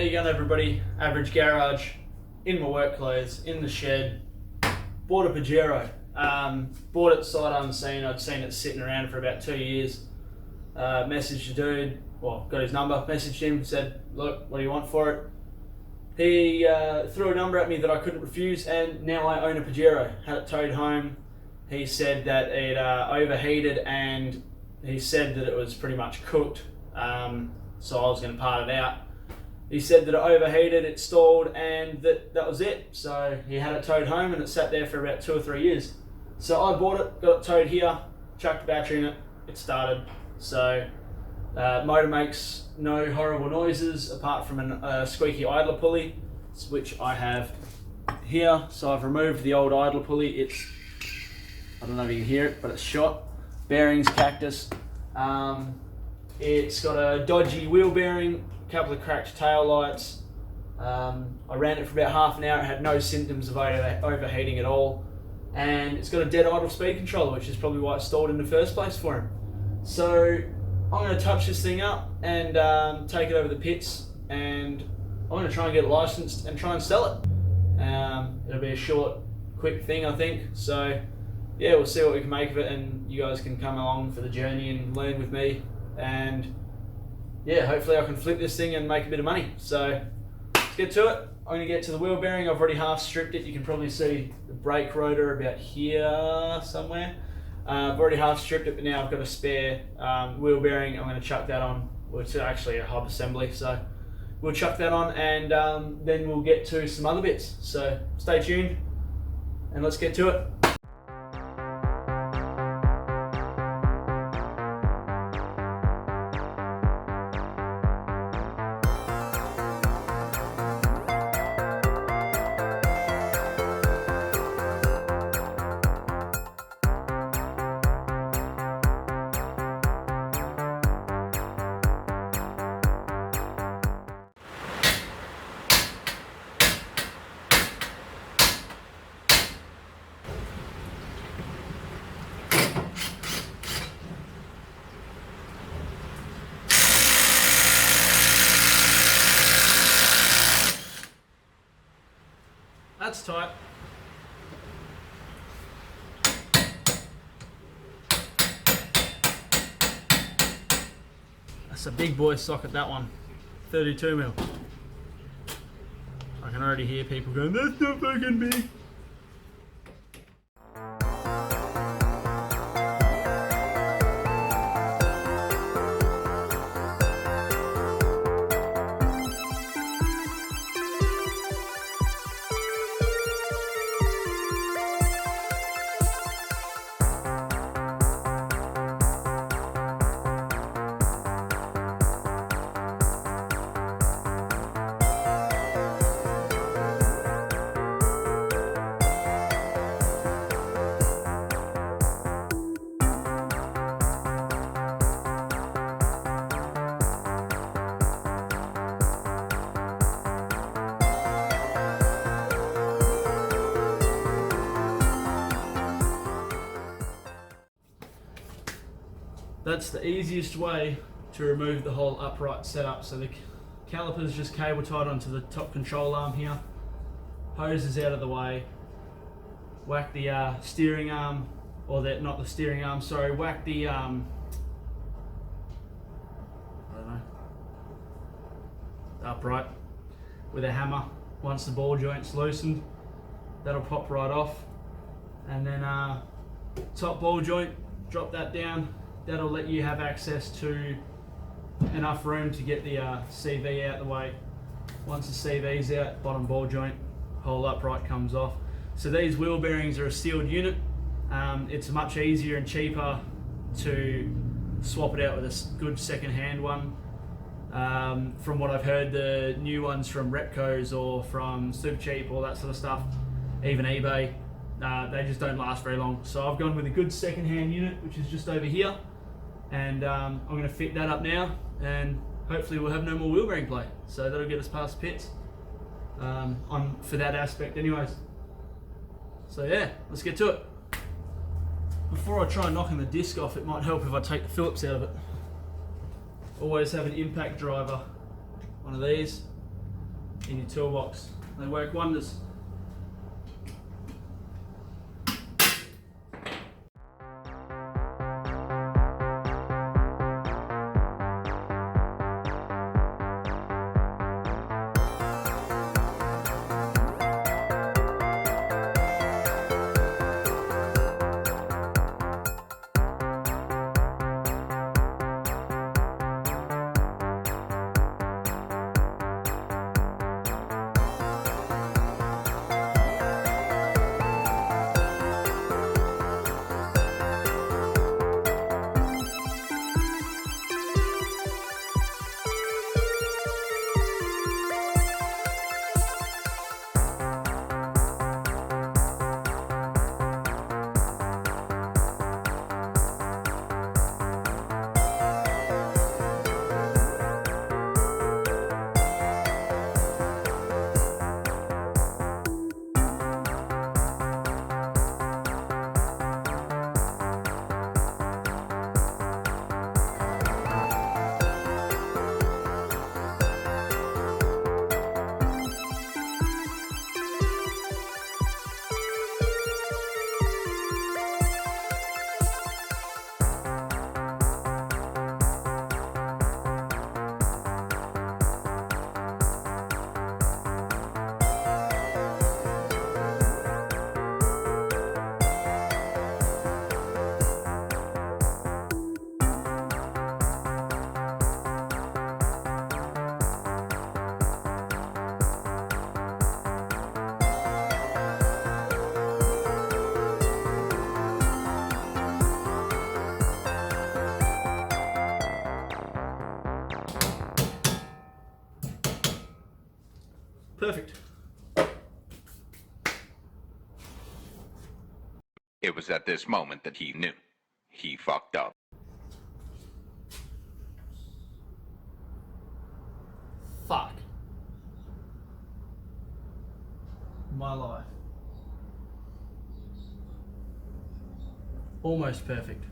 you going, everybody? Average garage, in my work clothes, in the shed. Bought a Pajero. Bought it sight unseen. I'd seen it sitting around for about 2 years. Messaged the dude, well, got his number, messaged him, said, look, what do you want for it? He threw a number at me that I couldn't refuse, and now I own a Pajero. Had it towed home. He said that it overheated, and he said that it was pretty much cooked, so I was going to part it out. He said that it overheated, it stalled, and that was it. So he had it towed home, and it sat there for about 2 or 3 years. So I bought it, got it towed here, chucked the battery in it, it started. So motor makes no horrible noises apart from a squeaky idler pulley, which I have here. So I've removed the old idler pulley. I don't know if you can hear it, but it's shot. Bearings, cactus. It's got a dodgy wheel bearing, a couple of cracked tail lights. I ran it for about half an hour. It had no symptoms of overheating at all. And it's got a dead idle speed controller, which is probably why it stalled in the first place for him. So I'm going to touch this thing up and take it over the pits, and I'm going to try and get it licensed and try and sell it. It'll be a short, quick thing, I think. So yeah, we'll see what we can make of it, and you guys can come along for the journey and learn with me. And yeah, hopefully I can flip this thing and make a bit of money. So let's get to it. I'm going to get to the wheel bearing. I've already half stripped it. You can probably see the brake rotor about here somewhere. I've already half stripped it, but now I've got a spare wheel bearing. I'm going to chuck that on. Well, it's actually a hub assembly, so we'll chuck that on, and then we'll get to some other bits. So stay tuned and let's get to it. That's tight. That's a big boy socket, that one. 32mm. I can already hear people going, that's not fucking big. That's the easiest way to remove the whole upright setup. So the caliper's just cable tied onto the top control arm here. Hose is out of the way. Whack the steering arm, or not the steering arm, sorry, whack the, I don't know, upright with a hammer. Once the ball joint's loosened, that'll pop right off. And then top ball joint, drop that down. That'll let you have access to enough room to get the CV out the way. Once the CV's out, bottom ball joint, whole upright comes off. So these wheel bearings are a sealed unit. It's much easier and cheaper to swap it out with a good second-hand one. From what I've heard, the new ones from Repcos or from Supercheap, all that sort of stuff, even eBay, they just don't last very long. So I've gone with a good second-hand unit, which is just over here. And I'm going to fit that up now, and hopefully we'll have no more wheel bearing play. So that'll get us past pits for that aspect anyways. So yeah, let's get to it. Before I try knocking the disc off, it might help if I take the Phillips out of it. Always have an impact driver, one of these. in your toolbox. They work wonders. Perfect. It was at this moment that he knew. He fucked up. Fuck. My life. Almost perfect.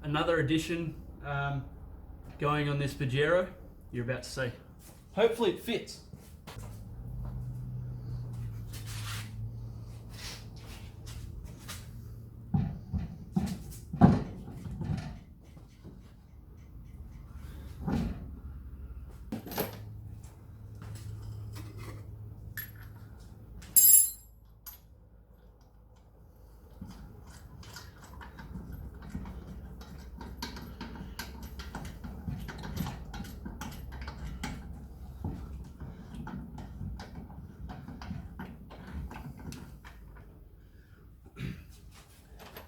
Another addition going on this Pajero, you're about to see. Hopefully it fits.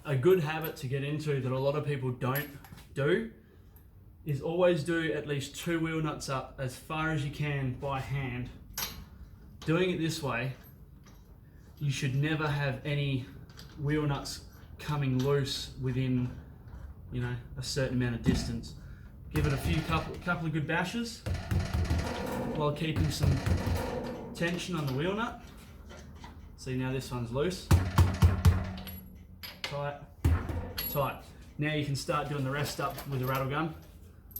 A good habit to get into that a lot of people don't do is always do at least 2 wheel nuts up as far as you can by hand. Doing it this way, you should never have any wheel nuts coming loose within, you know, a certain amount of distance. Give it a couple of good bashes while keeping some tension on the wheel nut. See, now this one's loose. Tight, tight. Now you can start doing the rest up with the rattle gun.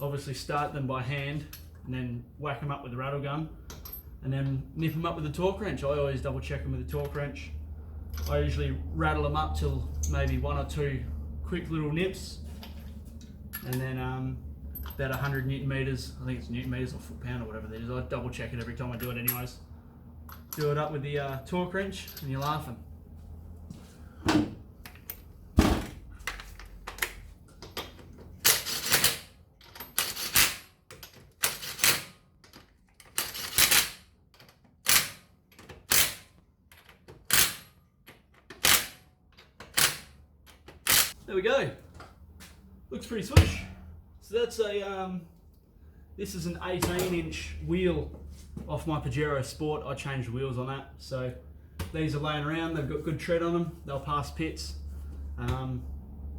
Obviously start them by hand and then whack them up with the rattle gun, and then nip them up with a torque wrench. I always double check them with a torque wrench. I usually rattle them up till maybe 1 or 2 quick little nips, and then about 100 Newton meters, I think it's Newton meters or foot pound or whatever it is. I double check it every time I do it anyways. Do it up with the torque wrench and you're laughing. There we go. Looks pretty swish. So that's a this is an 18-inch wheel off my Pajero Sport. I changed the wheels on that, so these are laying around. They've got good tread on them. They'll pass pits.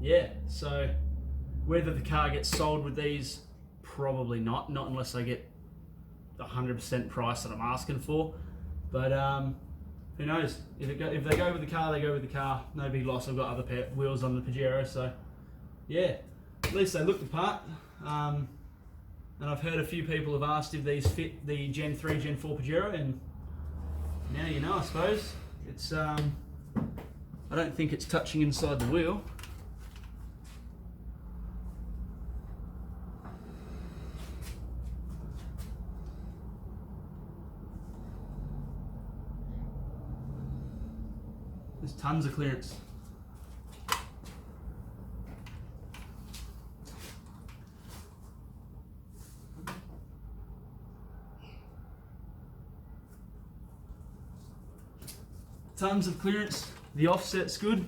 Yeah. So whether the car gets sold with these, probably not. Not unless I get the 100% price that I'm asking for. But who knows? If they go with the car, they go with the car. No big loss. I've got other wheels on the Pajero, so yeah. At least they look the part. And I've heard a few people have asked if these fit the Gen 3, Gen 4 Pajero, and now you know, I suppose. It's I don't think it's touching inside the wheel. There's tons of clearance. Tons of clearance. The offset's good,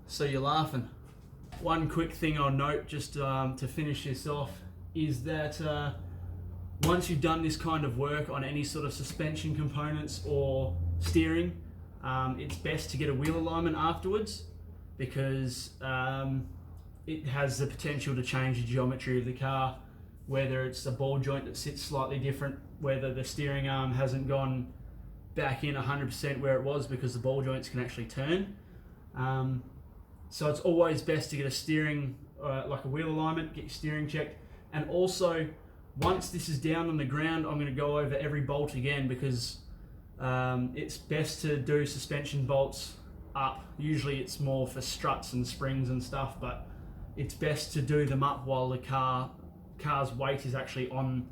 so you're laughing. One quick thing I'll note just to finish this off is that once you've done this kind of work on any sort of suspension components or steering, it's best to get a wheel alignment afterwards, because it has the potential to change the geometry of the car, whether it's a ball joint that sits slightly different, whether the steering arm hasn't gone back in 100% where it was because the ball joints can actually turn. So it's always best to get a steering, like a wheel alignment, get your steering checked. And also, once this is down on the ground, I'm going to go over every bolt again, because it's best to do suspension bolts up. Usually it's more for struts and springs and stuff, but it's best to do them up while the car's weight is actually on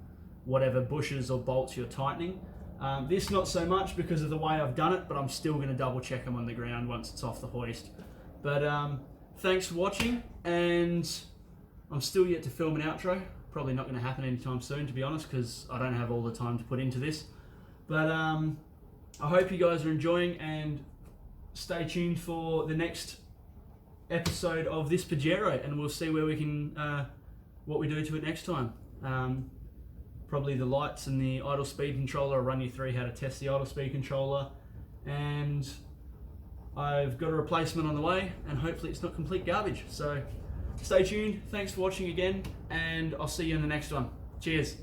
whatever bushes or bolts you're tightening. This not so much because of the way I've done it, but I'm still going to double check them on the ground once it's off the hoist. But thanks for watching, and I'm still yet to film an outro. Probably not going to happen anytime soon, to be honest, because I don't have all the time to put into this. But I hope you guys are enjoying, and stay tuned for the next episode of this Pajero, and we'll see where we can, what we do to it next time. Probably the lights and the idle speed controller. I'll run you through how to test the idle speed controller, and I've got a replacement on the way, and hopefully it's not complete garbage. So stay tuned. Thanks for watching again, and I'll see you in the next one. Cheers.